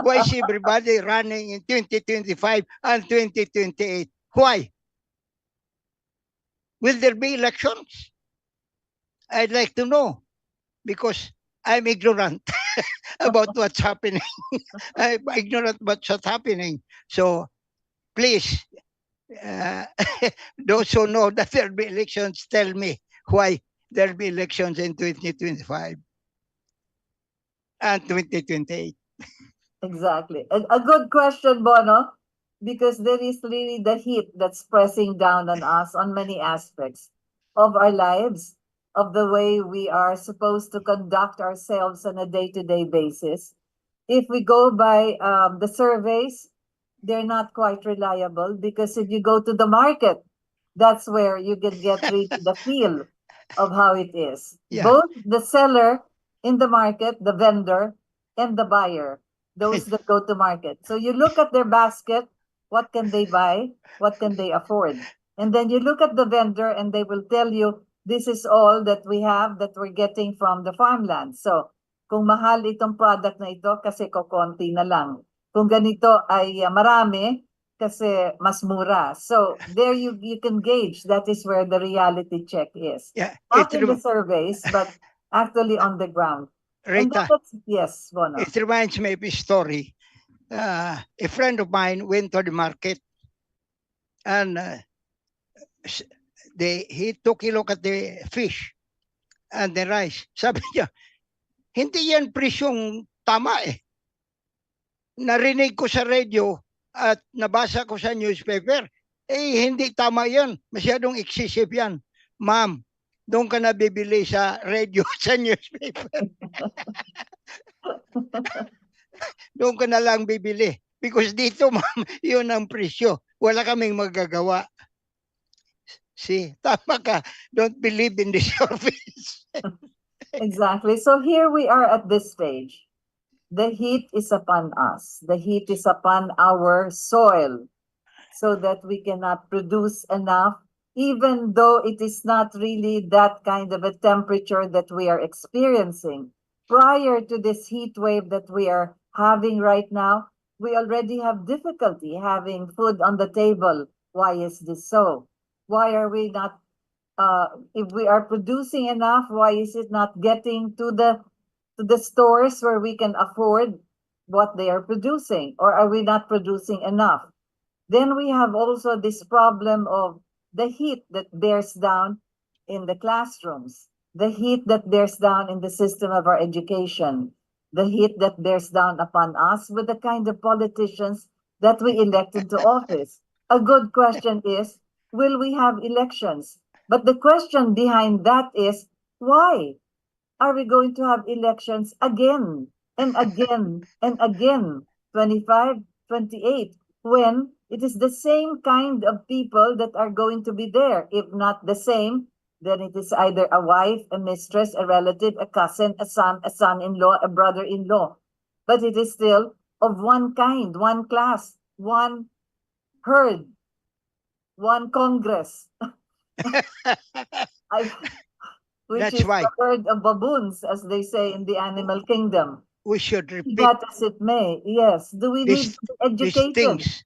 Why is everybody running in 2025 and 2028? Why? Will there be elections? I'd like to know, because I'm ignorant about what's happening. I'm ignorant about what's happening. So please, those who know that there'll be elections, tell me why there'll be elections in 2025 and 2028. Exactly. A good question, Bono, because there is really the heat that's pressing down on us on many aspects of our lives. of the way we are supposed to conduct ourselves on a day-to-day basis. If we go by the surveys, they're not quite reliable, because if you go to the market, that's where you can get really the feel of how it is. Yeah. Both the seller in the market, the vendor, and the buyer, those that go to market. So you look at their basket, what can they buy? What can they afford? And then you look at the vendor and they will tell you, this is all that we have that we're getting from the farmland. So kung mahal itong product na ito kasi kokonti na lang. Kung ganito ay marami kasi mas mura. So there you can gauge, that is where the reality check is. Yeah. Not in the surveys, but actually on the ground. And Rita, that's, yes, Bono. it reminds me of a story. A friend of mine went to the market and he took a look at the fish and the rice. Sabi niya, hindi yan presyong tama eh. Narinig ko sa radio at nabasa ko sa newspaper, hindi tama yan. Masyadong excessive yan. Ma'am, doon ka na bibili sa radio sa newspaper. Doon ka na lang bibili. Because dito, ma'am, yun ang presyo. Wala kaming magagawa. See, tama ka. Don't believe in the surface. Exactly. So here we are at this stage. The heat is upon us. The heat is upon our soil, so that we cannot produce enough, even though it is not really that kind of a temperature that we are experiencing. Prior to this heat wave that we are having right now, we already have difficulty having food on the table. Why is this so? Why are we not, if we are producing enough, why is it not getting to the stores where we can afford what they are producing? Or are we not producing enough? Then we have also this problem of the heat that bears down in the classrooms, the heat that bears down in the system of our education, the heat that bears down upon us with the kind of politicians that we elect into office. A good question is, will we have elections? But the question behind that is, why are we going to have elections again and again and again, 25, 28, when it is the same kind of people that are going to be there? If not the same, then it is either a wife, a mistress, a relative, a cousin, a son-in-law, a brother-in-law. But it is still of one kind, one class, one herd, one Congress. Which That's is why the herd of baboons, as they say in the animal kingdom. we should repeat That as it may, yes. Do we need these to be educated? things.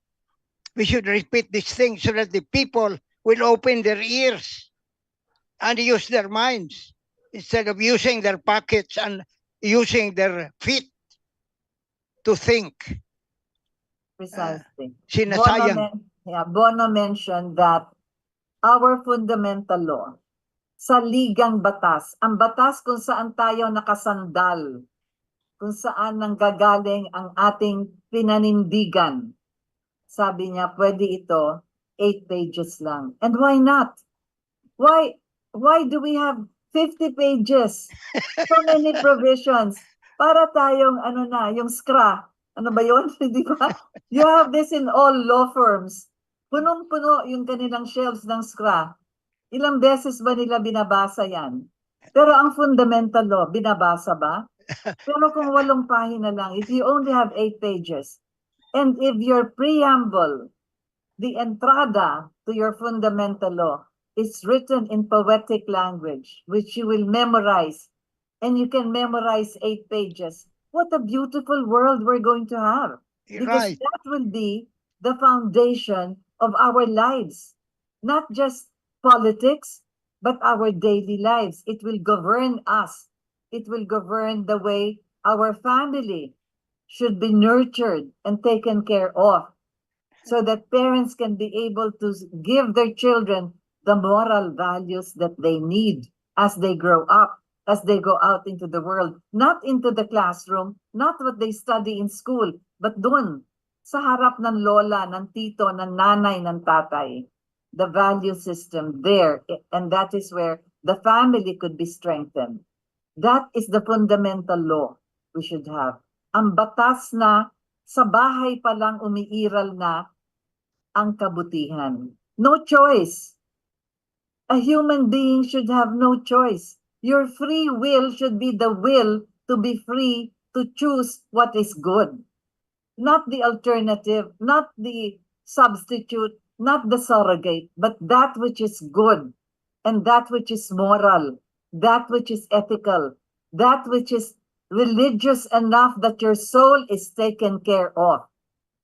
We should repeat these things so that the people will open their ears and use their minds instead of using their pockets and using their feet to think. Precisely. Sinasayang. Bono mentioned that our fundamental law, sa ligang batas, ang batas kung saan tayo nakasandal, kung saan nanggagaling ang ating pinanindigan. Sabi niya, pwede ito 8 pages lang. And why not? Why do we have 50 pages? So many provisions. Para tayong yung SCRA. Ano ba yun? Di ba? You have this in all law firms. Punong-puno yung kanilang shelves ng SCRA. Ilang beses ba nila binabasa yan? Pero ang fundamental law, binabasa ba? Pero kung 8 pahina lang, if you only have 8 pages, and if your preamble, the entrada to your fundamental law, is written in poetic language, which you will memorize, and you can memorize 8 pages, what a beautiful world we're going to have. Because Right. that will be the foundation of our lives. Not just politics, but our daily lives. It will govern us. It will govern the way our family should be nurtured and taken care of, so that parents can be able to give their children the moral values that they need as they grow up, as they go out into the world, not into the classroom, not what they study in school, but dun, sa harap ng lola, ng tito, ng nanay, ng tatay. The value system there, and that is where The family could be strengthened. That is the fundamental law we should have. Ang batas na sa bahay pa lang umiiral na ang kabutihan. No choice. A human being should have no choice. Your free will should be the will to be free to choose what is good. Not the alternative, not the substitute, not the surrogate, but that which is good and that which is moral, that which is ethical, that which is religious enough that your soul is taken care of.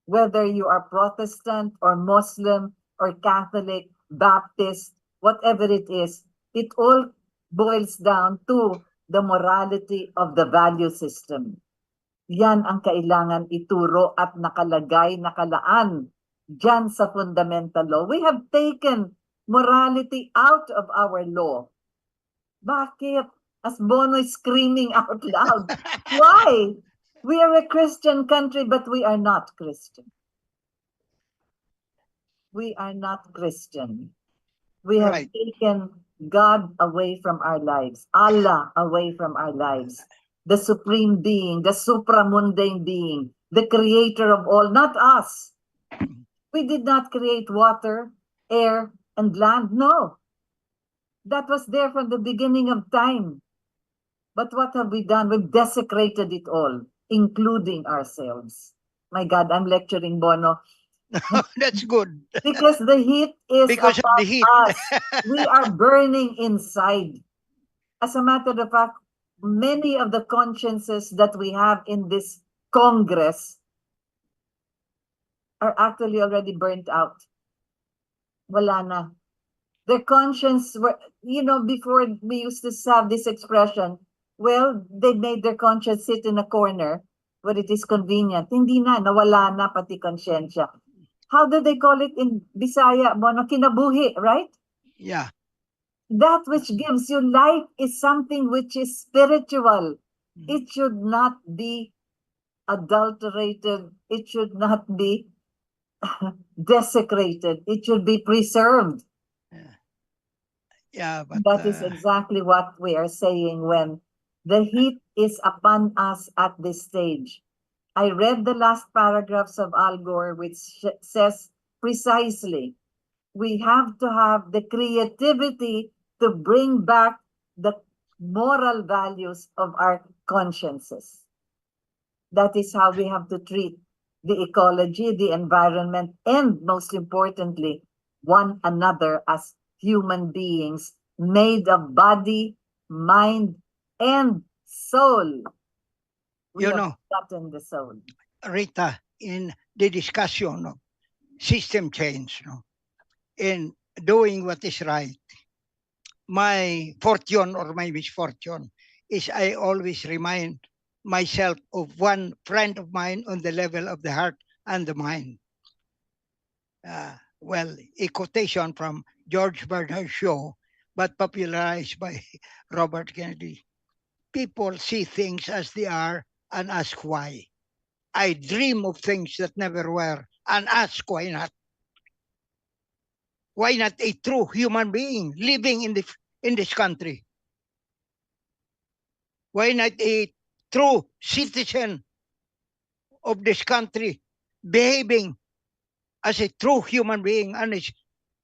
Whether you are Protestant or Muslim or Catholic, Baptist, whatever it is, it all boils down to the morality of the value system. Yan ang kailangan ituro at nakalagay, nakalaan dyan sa fundamental law. We have taken morality out of our law. Bakit? As Bono is screaming out loud. Why? We are a Christian country, but we are not Christian. We are not Christian. We have Right. taken God away from our lives, Allah away from our lives, the supreme being, the supramundane being, the creator of all, not us. We did not create water, air, and land. No. That was there from the beginning of time. But what have we done? We've desecrated it all, including ourselves. My God, I'm lecturing Bono. That's good. Because the heat is Because of the about heat. us. We are burning inside. As a matter of fact, many of the consciences that we have in this Congress are actually already burnt out. Wala na. Their conscience were, before we used to have this expression, well, they made their conscience sit in a corner where it is convenient. Hindi na, nawala na pati konsyensya. How do they call it in Bisaya? Bono, kinabuhi, right? Yeah. That which gives you life is something which is spiritual. It should not be adulterated. It should not be desecrated. It should be preserved. Yeah, but That is exactly what we are saying when the heat is upon us at this stage. I read the last paragraphs of Al Gore, which says precisely, we have to have the creativity to bring back the moral values of our consciences. That is how we have to treat the ecology, the environment, and most importantly, one another as human beings made of body, mind, and soul. We have gotten the soul. Rita, in the discussion of system change, in doing what is right, my fortune or my misfortune is I always remind myself of one friend of mine on the level of the heart and the mind. Well, a quotation from George Bernard Shaw, but popularized by Robert Kennedy. People see things as they are and ask why. I dream of things that never were and ask why not. Why not a true human being living in this country? Why not a true citizen of this country behaving as a true human being and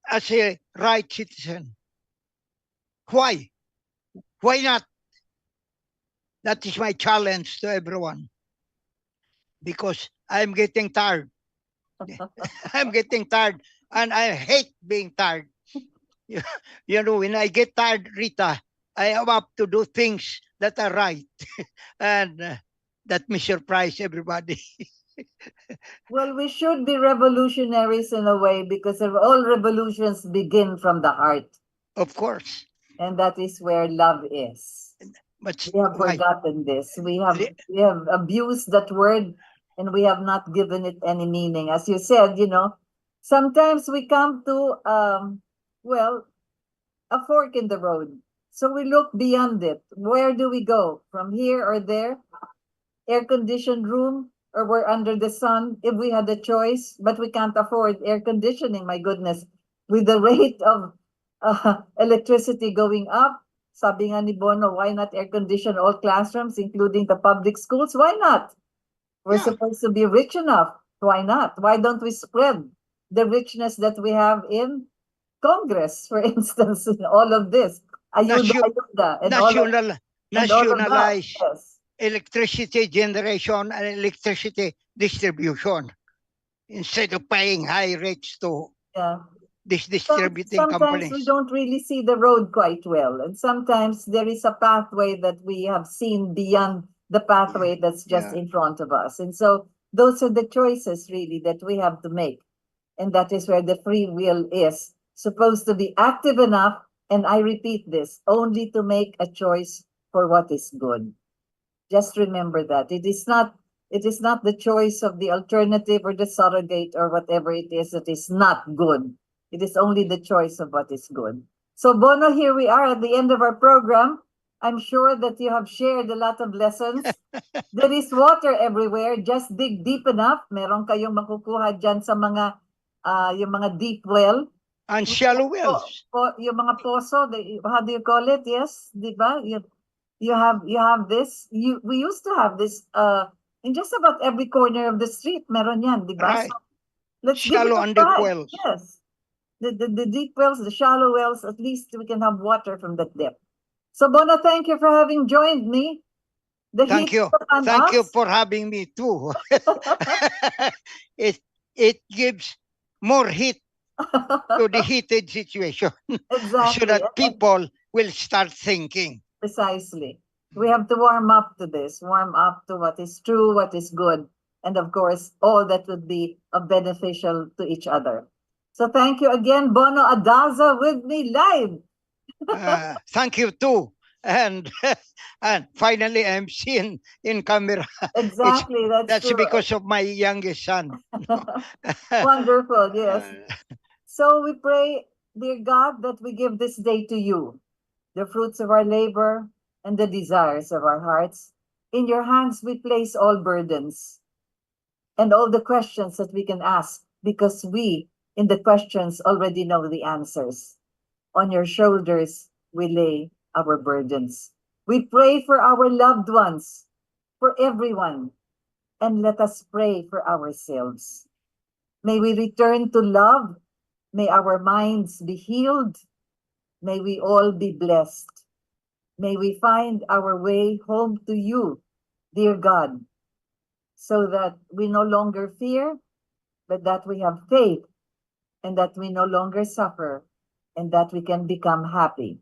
as a right citizen? Why? Why not? That is my challenge to everyone. Because I'm getting tired. I'm getting tired and I hate being tired. When I get tired, Rita, I am up to do things that are right. And that may surprise everybody. Well, we should be revolutionaries in a way because of all revolutions begin from the heart. Of course. And that is where love is. But we have forgotten this. We have abused that word and we have not given it any meaning. As you said, sometimes we come to, a fork in the road. So we look beyond it. Where do we go? From here or there? Air-conditioned room? Or we're under the sun if we had a choice, but we can't afford air conditioning, my goodness. With the rate of electricity going up, Sabi nga ni Bono, why not air condition all classrooms, including the public schools? Why not? We're Yeah. supposed to be rich enough. Why not? Why don't we spread the richness that we have in Congress, for instance, in all of this? Ayuda, Nation- ayuda, and all of that. Nationalize Yes. electricity generation and electricity distribution instead of paying high rates to Yeah. these distributing Sometimes we companies. don't really see the road quite well. And sometimes there is a pathway that we have seen beyond the pathway that's just Yeah. in front of us. And so those are the choices really that we have to make. And that is where the free will is supposed to be active enough. And I repeat this, only to make a choice for what is good. Just remember that it is not the choice of the alternative or the surrogate or whatever it is that is not good. It is only the choice of what is good. So Bono, here we are at the end of our program. I'm sure that you have shared a lot of lessons. There is water everywhere. Just dig deep enough. Meron kayong makukuha dyan sa mga yung mga deep well. And shallow wells. Yung mga poso, how do you call it? Yes, di ba? You have this. We used to have this in just about every corner of the street. Meron yan, di ba? Right. So let's give it Shallow a and deep try. wells. Yes. The deep wells, the shallow wells, at least we can have water from that depth. So Bona, thank you for having joined me. The Thank heat you. is upon Thank you us. for having me too. it gives more heat to the heated situation so Exactly. that people will start thinking. Precisely. We have to warm up to this, warm up to what is true, what is good, and of course, all that would be beneficial to each other. So thank you again, Bono ADAZA, with me live. Thank you too. And and finally, I'm seen in camera. Exactly, that's That's true. because of my youngest son. Wonderful, yes. So we pray, dear God, that we give this day to you, the fruits of our labor and the desires of our hearts. In your hands we place all burdens and all the questions that we can ask, because we, in the questions, already know the answers. On your shoulders we lay our burdens. We pray for our loved ones, for everyone, and let us pray for ourselves. May we return to love. May our minds be healed. May we all be blessed. May we find our way home to you, dear God, so that we no longer fear, but that we have faith, and that we no longer suffer, and that we can become happy.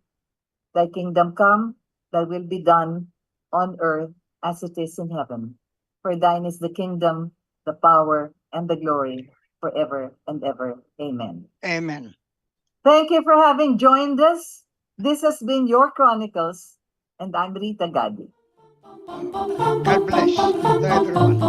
Thy kingdom come, thy will be done on earth as it is in heaven. For thine is the kingdom, the power, and the glory forever and ever. Amen. Amen. Thank you for having joined us. This has been your Chronicles, and I'm Rita Gadi. God bless to everyone.